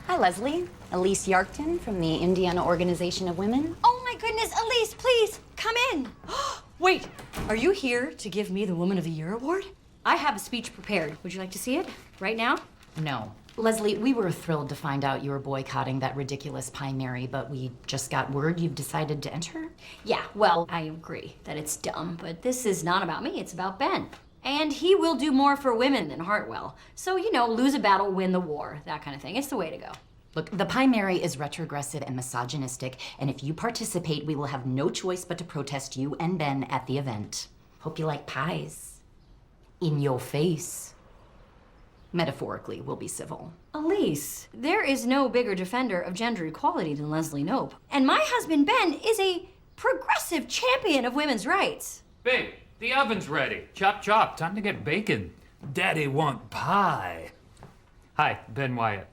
Hi, Leslie. Elise Yarkton from the Indiana Organization of Women. Oh my goodness, Elise, please, come in. Wait, are you here to give me the Woman of the Year award? I have a speech prepared. Would you like to see it right now? No. Leslie, we were thrilled to find out you were boycotting that ridiculous primary, but we just got word you've decided to enter. Yeah, well, I agree that it's dumb, but this is not about me, it's about Ben. And he will do more for women than Hartwell. So, you know, lose a battle, win the war, that kind of thing. It's the way to go. Look, the primary is retrogressive and misogynistic, and if you participate, we will have no choice but to protest you and Ben at the event. Hope you like pies. In your face. Metaphorically, we'll be civil. Elise, there is no bigger defender of gender equality than Leslie Knope. And my husband, Ben, is a progressive champion of women's rights. Babe, the oven's ready. Chop, chop. Time to get bacon. Daddy want pie. Hi, Ben Wyatt.